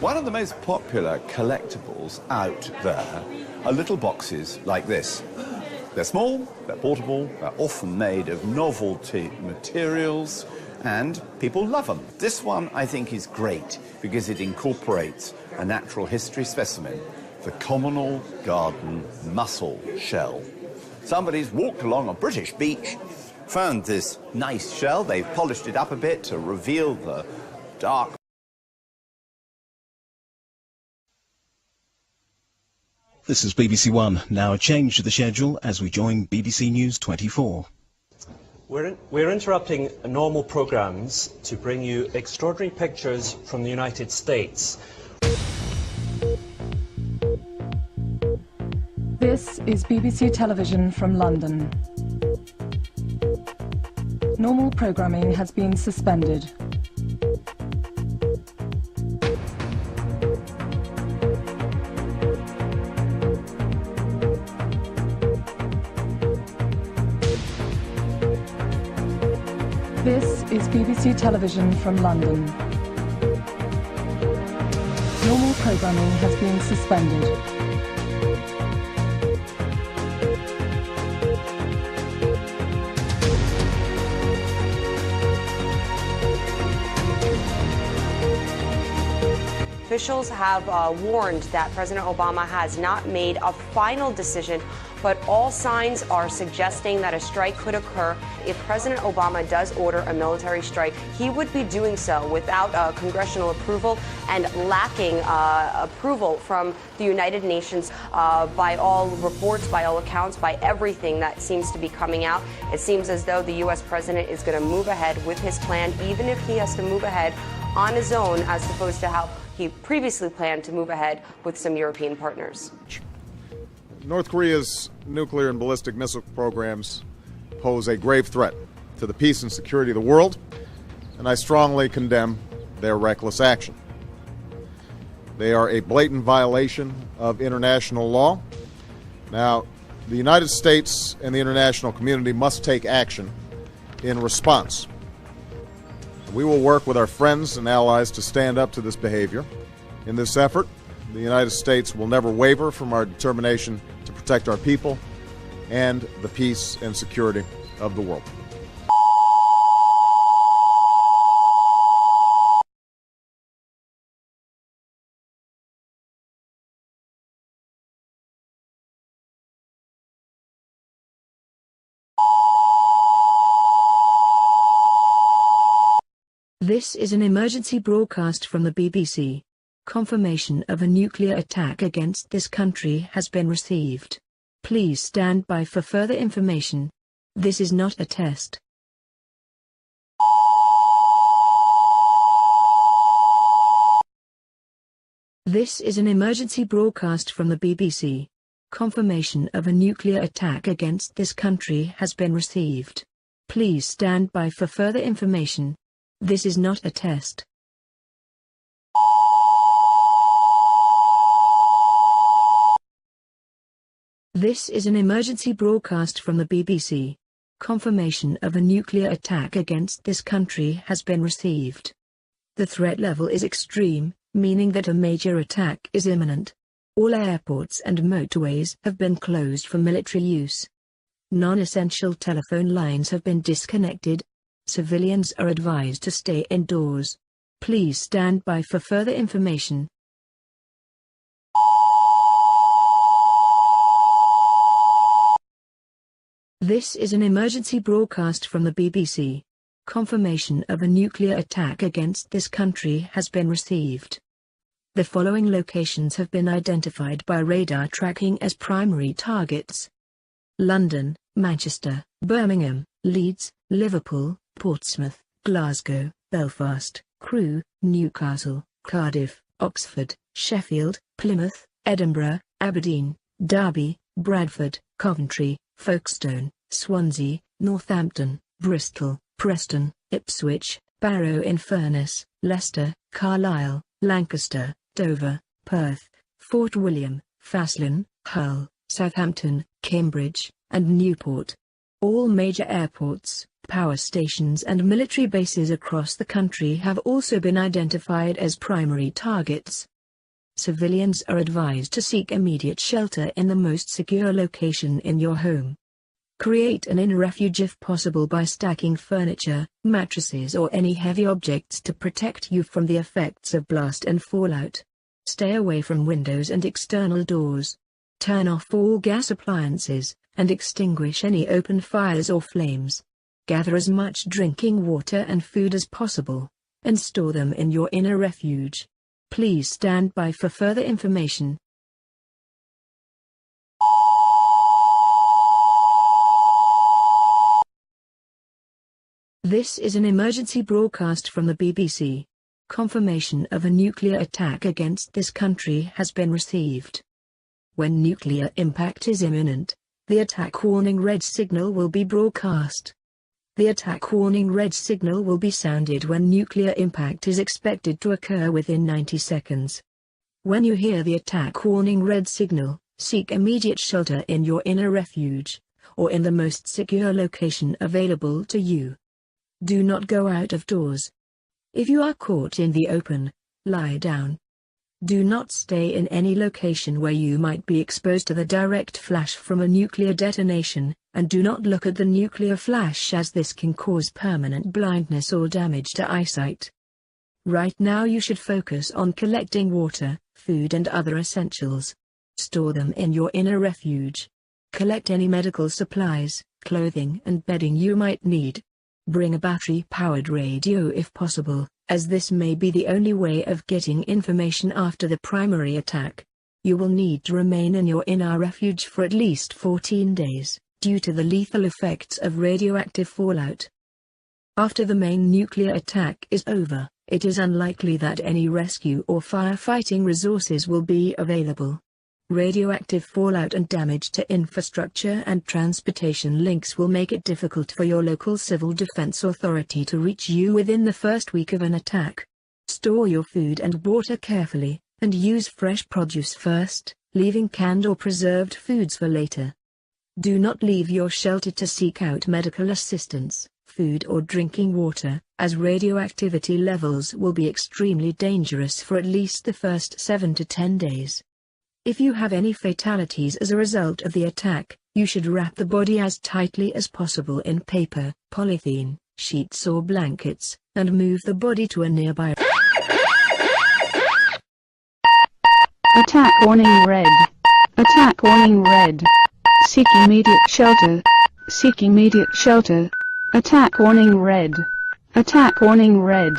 One of the most popular collectibles out there are little boxes like this. They're small, they're portable, they're often made of novelty materials, and people love them. This one, I think, is great because it incorporates a natural history specimen, the communal garden mussel shell. Somebody's walked along a British beach, found this nice shell, they've polished it up a bit to reveal the dark. This is BBC One. Now a change to the schedule as we join BBC News 24. We're interrupting normal programmes to bring you extraordinary pictures from the United States. This is BBC Television from London. Normal programming has been suspended. This is BBC Television from London. Normal programming has been suspended. Officials have warned that President Obama has not made a final decision, but all signs are suggesting that a strike could occur. If President Obama does order a military strike, he would be doing so without congressional approval and lacking approval from the United Nations. By all reports, by all accounts, by everything that seems to be coming out, it seems as though the U.S. president is going to move ahead with his plan, even if he has to move ahead on his own, as opposed to how he previously planned to move ahead with some European partners. North Korea's nuclear and ballistic missile programs pose a grave threat to the peace and security of the world, and I strongly condemn their reckless action. They are a blatant violation of international law. Now, the United States and the international community must take action in response. We will work with our friends and allies to stand up to this behavior. In this effort, the United States will never waver from our determination to protect our people and the peace and security of the world. This is an emergency broadcast from the BBC. Confirmation of a nuclear attack against this country has been received. Please stand by for further information. This is not a test. This is an emergency broadcast from the BBC. Confirmation of a nuclear attack against this country has been received. Please stand by for further information. This is not a test. This is an emergency broadcast from the BBC. Confirmation of a nuclear attack against this country has been received. The threat level is extreme, meaning that a major attack is imminent. All airports and motorways have been closed for military use. Non-essential telephone lines have been disconnected. Civilians are advised to stay indoors. Please stand by for further information. This is an emergency broadcast from the BBC. Confirmation of a nuclear attack against this country has been received. The following locations have been identified by radar tracking as primary targets: London, Manchester, Birmingham, Leeds, Liverpool, Portsmouth, Glasgow, Belfast, Crewe, Newcastle, Cardiff, Oxford, Sheffield, Plymouth, Edinburgh, Aberdeen, Derby, Bradford, Coventry, Folkestone, Swansea, Northampton, Bristol, Preston, Ipswich, Barrow-in-Furness, Leicester, Carlisle, Lancaster, Dover, Perth, Fort William, Faslane, Hull, Southampton, Cambridge, and Newport. All major airports, power stations and military bases across the country have also been identified as primary targets. Civilians are advised to seek immediate shelter in the most secure location in your home. Create an inner refuge if possible by stacking furniture, mattresses or any heavy objects to protect you from the effects of blast and fallout. Stay away from windows and external doors. Turn off all gas appliances, and extinguish any open fires or flames. Gather as much drinking water and food as possible, and store them in your inner refuge. Please stand by for further information. This is an emergency broadcast from the BBC. Confirmation of a nuclear attack against this country has been received. When nuclear impact is imminent, the attack warning red signal will be broadcast. The attack warning red signal will be sounded when nuclear impact is expected to occur within 90 seconds. When you hear the attack warning red signal, seek immediate shelter in your inner refuge, or in the most secure location available to you. Do not go out of doors. If you are caught in the open, lie down. Do not stay in any location where you might be exposed to the direct flash from a nuclear detonation, and do not look at the nuclear flash as this can cause permanent blindness or damage to eyesight. Right now you should focus on collecting water, food and other essentials. Store them in your inner refuge. Collect any medical supplies, clothing and bedding you might need. Bring a battery-powered radio if possible, as this may be the only way of getting information after the primary attack. You will need to remain in your inner refuge for at least 14 days, due to the lethal effects of radioactive fallout. After the main nuclear attack is over, it is unlikely that any rescue or firefighting resources will be available. Radioactive fallout and damage to infrastructure and transportation links will make it difficult for your local civil defense authority to reach you within the first week of an attack. Store your food and water carefully, and use fresh produce first, leaving canned or preserved foods for later. Do not leave your shelter to seek out medical assistance, food or drinking water, as radioactivity levels will be extremely dangerous for at least the first 7 to 10 days. If you have any fatalities as a result of the attack, you should wrap the body as tightly as possible in paper, polythene, sheets or blankets, and move the body to a nearby. Attack warning red. Attack warning red. Seek immediate shelter. Seek immediate shelter. Attack warning red. Attack warning red.